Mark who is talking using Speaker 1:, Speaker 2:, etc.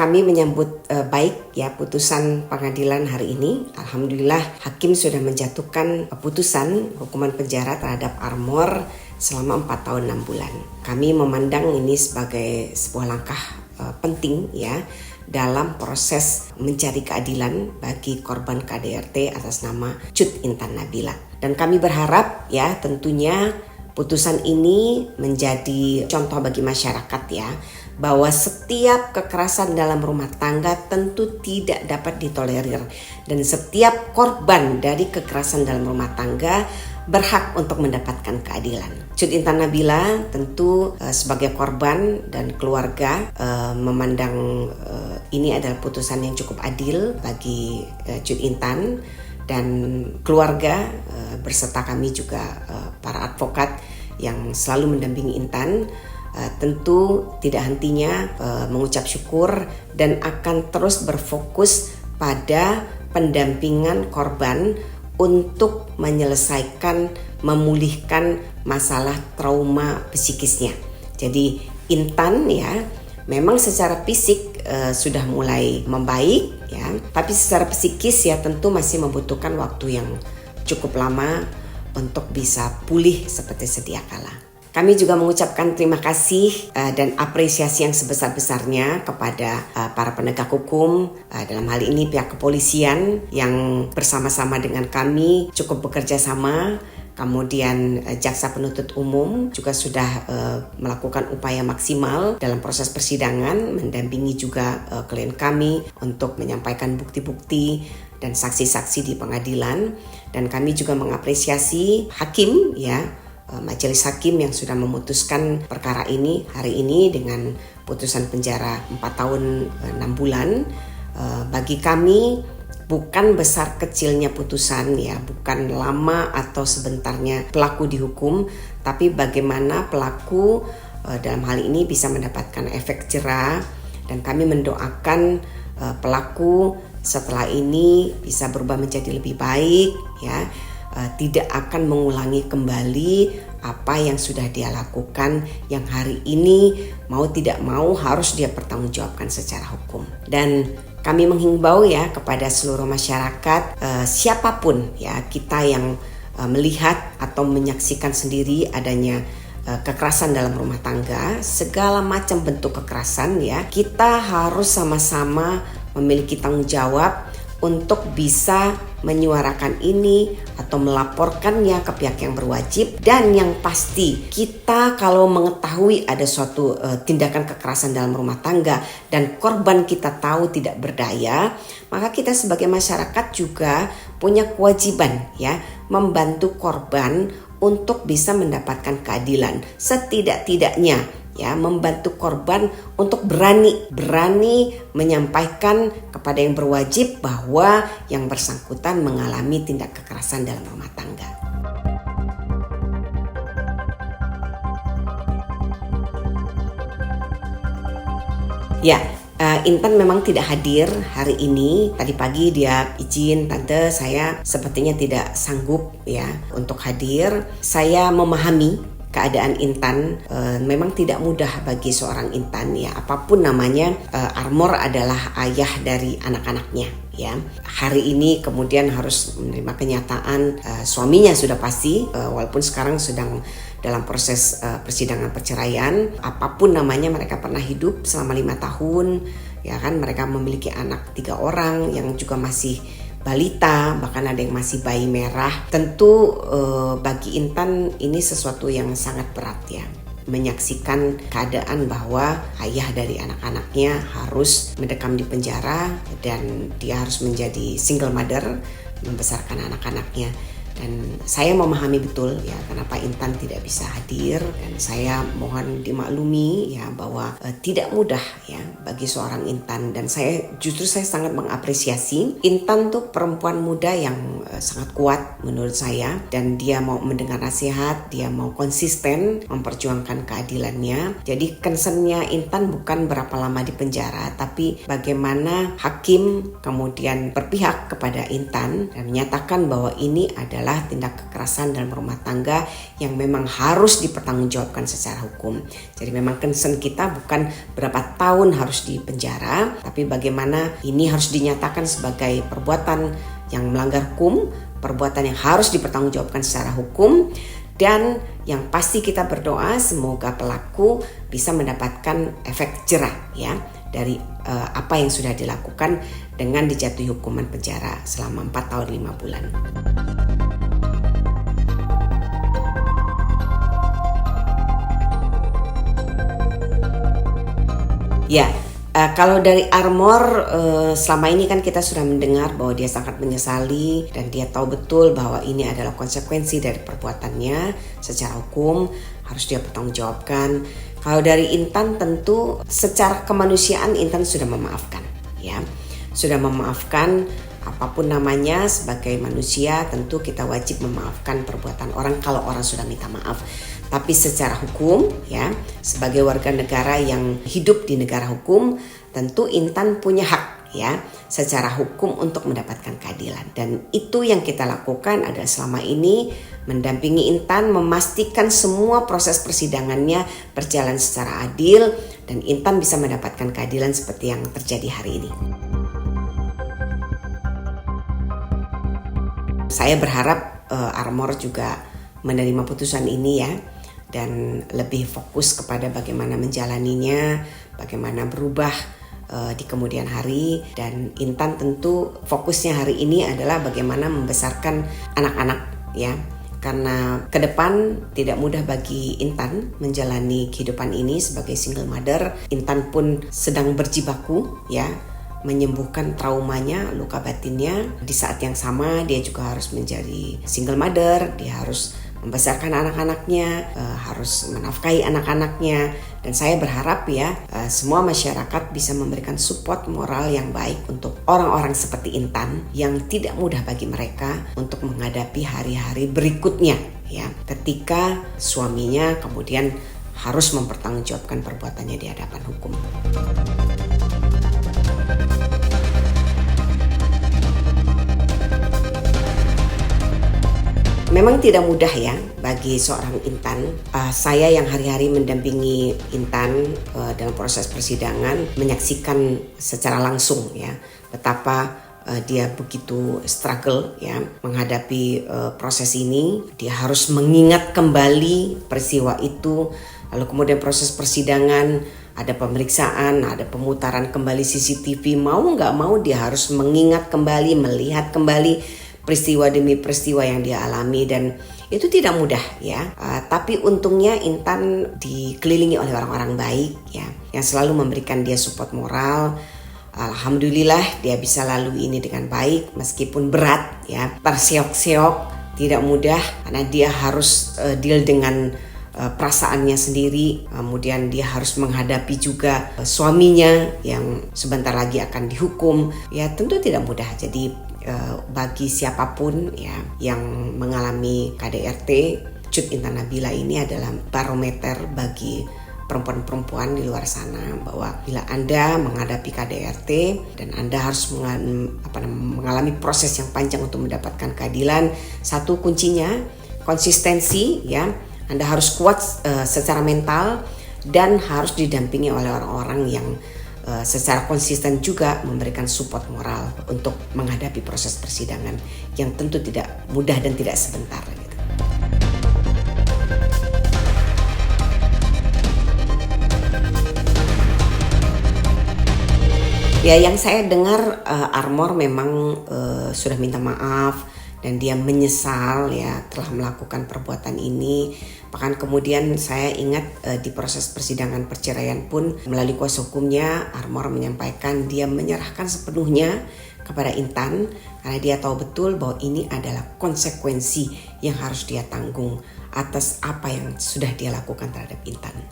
Speaker 1: kami menyambut baik ya putusan pengadilan hari ini. Alhamdulillah hakim sudah menjatuhkan putusan hukuman penjara terhadap Armor selama 4 tahun 6 bulan. Kami memandang ini sebagai sebuah langkah penting ya dalam proses mencari keadilan bagi korban KDRT atas nama Cut Intan Nabila. Dan kami berharap ya tentunya putusan ini menjadi contoh bagi masyarakat ya, bahwa setiap kekerasan dalam rumah tangga tentu tidak dapat ditolerir dan setiap korban dari kekerasan dalam rumah tangga berhak untuk mendapatkan keadilan. Cut Intan Nabila tentu sebagai korban dan keluarga memandang ini adalah putusan yang cukup adil bagi Cut Intan dan keluarga berserta kami juga para advokat yang selalu mendampingi Intan. Tentu tidak hentinya mengucap syukur dan akan terus berfokus pada pendampingan korban untuk menyelesaikan, memulihkan masalah trauma psikisnya. Jadi Intan ya memang secara fisik sudah mulai membaik ya, tapi secara psikis ya tentu masih membutuhkan waktu yang cukup lama untuk bisa pulih seperti sedia kala. Kami juga mengucapkan terima kasih dan apresiasi yang sebesar-besarnya kepada para penegak hukum, dalam hal ini pihak kepolisian yang bersama-sama dengan kami cukup bekerja sama. Kemudian jaksa penuntut umum juga sudah melakukan upaya maksimal dalam proses persidangan, mendampingi juga klien kami untuk menyampaikan bukti-bukti dan saksi-saksi di pengadilan. Dan kami juga mengapresiasi hakim ya, majelis hakim yang sudah memutuskan perkara ini hari ini dengan putusan penjara 4 tahun 6 bulan. Bagi kami bukan besar kecilnya putusan ya, bukan lama atau sebentarnya pelaku dihukum, tapi bagaimana pelaku dalam hal ini bisa mendapatkan efek jera, dan kami mendoakan pelaku setelah ini bisa berubah menjadi lebih baik ya. Tidak akan mengulangi kembali apa yang sudah dia lakukan, yang hari ini mau tidak mau harus dia pertanggungjawabkan secara hukum. Dan kami menghimbau ya kepada seluruh masyarakat, siapapun ya kita yang melihat atau menyaksikan sendiri adanya kekerasan dalam rumah tangga, segala macam bentuk kekerasan ya, kita harus sama-sama memiliki tanggung jawab untuk bisa menyuarakan ini atau melaporkannya ke pihak yang berwajib. Dan yang pasti kita kalau mengetahui ada suatu tindakan kekerasan dalam rumah tangga dan korban kita tahu tidak berdaya, maka kita sebagai masyarakat juga punya kewajiban ya membantu korban untuk bisa mendapatkan keadilan. Setidak-tidaknya ya membantu korban untuk berani menyampaikan kepada yang berwajib bahwa yang bersangkutan mengalami tindak kekerasan dalam rumah tangga. Ya, Intan memang tidak hadir hari ini. Tadi pagi dia izin, tante saya sepertinya tidak sanggup ya untuk hadir. Saya memahami keadaan Intan, memang tidak mudah bagi seorang Intan ya, apapun namanya, Armor adalah ayah dari anak-anaknya ya. Hari ini kemudian harus menerima kenyataan suaminya sudah pasti, walaupun sekarang sedang dalam proses persidangan perceraian. Apapun namanya, mereka pernah hidup selama 5 tahun ya kan, mereka memiliki anak 3 orang yang juga masih balita, bahkan ada yang masih bayi merah. Tentu bagi Intan ini sesuatu yang sangat berat ya, menyaksikan keadaan bahwa ayah dari anak-anaknya harus mendekam di penjara dan dia harus menjadi single mother membesarkan anak-anaknya. Dan saya memahami betul ya kenapa Intan tidak bisa hadir, dan saya mohon dimaklumi ya bahwa tidak mudah ya bagi seorang Intan. Dan saya sangat mengapresiasi Intan tuh perempuan muda yang sangat kuat menurut saya, dan dia mau mendengar nasihat, dia mau konsisten memperjuangkan keadilannya. Jadi concernnya Intan bukan berapa lama di penjara, tapi bagaimana hakim kemudian berpihak kepada Intan dan menyatakan bahwa ini adalah adalah tindak kekerasan dalam rumah tangga yang memang harus dipertanggungjawabkan secara hukum. Jadi memang concern kita bukan berapa tahun harus di penjara, tapi bagaimana ini harus dinyatakan sebagai perbuatan yang melanggar hukum, perbuatan yang harus dipertanggungjawabkan secara hukum. Dan yang pasti kita berdoa semoga pelaku bisa mendapatkan efek jerah ya dari apa yang sudah dilakukan dengan dijatuhi hukuman penjara selama 4 tahun 5 bulan. Ya, kalau dari Armor selama ini kan kita sudah mendengar bahwa dia sangat menyesali dan dia tahu betul bahwa ini adalah konsekuensi dari perbuatannya secara hukum, harus dia bertanggungjawabkan. Kalau dari Intan tentu secara kemanusiaan Intan sudah memaafkan ya. Sudah memaafkan apapun namanya, sebagai manusia tentu kita wajib memaafkan perbuatan orang kalau orang sudah minta maaf. Tapi secara hukum ya, sebagai warga negara yang hidup di negara hukum, tentu Intan punya hak ya secara hukum untuk mendapatkan keadilan. Dan itu yang kita lakukan adalah selama ini mendampingi Intan, memastikan semua proses persidangannya berjalan secara adil dan Intan bisa mendapatkan keadilan seperti yang terjadi hari ini. Saya berharap Armor juga menerima putusan ini ya, dan lebih fokus kepada bagaimana menjalaninya, bagaimana berubah di kemudian hari. Dan Intan tentu fokusnya hari ini adalah bagaimana membesarkan anak-anak ya, karena ke depan tidak mudah bagi Intan menjalani kehidupan ini sebagai single mother. Intan pun sedang berjibaku ya, menyembuhkan traumanya, luka batinnya. Di saat yang sama dia juga harus menjadi single mother, dia harus membesarkan anak-anaknya, harus menafkahi anak-anaknya. Dan saya berharap ya semua masyarakat bisa memberikan support moral yang baik untuk orang-orang seperti Intan yang tidak mudah bagi mereka untuk menghadapi hari-hari berikutnya ya, ketika suaminya kemudian harus mempertanggungjawabkan perbuatannya di hadapan hukum. Memang tidak mudah ya bagi seorang Intan. Saya yang hari-hari mendampingi Intan dalam proses persidangan, menyaksikan secara langsung ya betapa dia begitu struggle ya menghadapi proses ini. Dia harus mengingat kembali peristiwa itu, lalu kemudian proses persidangan, ada pemeriksaan, ada pemutaran kembali CCTV, mau nggak mau dia harus mengingat kembali, melihat kembali peristiwa demi peristiwa yang dia alami, dan itu tidak mudah ya. Tapi untungnya Intan dikelilingi oleh orang-orang baik ya, yang selalu memberikan dia support moral. Alhamdulillah dia bisa lalui ini dengan baik meskipun berat ya, terseok-seok, tidak mudah karena dia harus deal dengan perasaannya sendiri. Kemudian dia harus menghadapi juga suaminya yang sebentar lagi akan dihukum ya, tentu tidak mudah. Jadi bagi siapapun ya yang mengalami KDRT, Cut Intan Nabila ini adalah barometer bagi perempuan-perempuan di luar sana, bahwa bila Anda menghadapi KDRT dan Anda harus mengalami proses yang panjang untuk mendapatkan keadilan, satu kuncinya konsistensi ya. Anda harus kuat secara mental dan harus didampingi oleh orang-orang yang secara konsisten juga memberikan support moral untuk menghadapi proses persidangan yang tentu tidak mudah dan tidak sebentar gitu. Ya, yang saya dengar Armor memang sudah minta maaf dan dia menyesal ya telah melakukan perbuatan ini. Bahkan kemudian saya ingat di proses persidangan perceraian pun melalui kuasa hukumnya Armor menyampaikan dia menyerahkan sepenuhnya kepada Intan karena dia tahu betul bahwa ini adalah konsekuensi yang harus dia tanggung atas apa yang sudah dia lakukan terhadap Intan.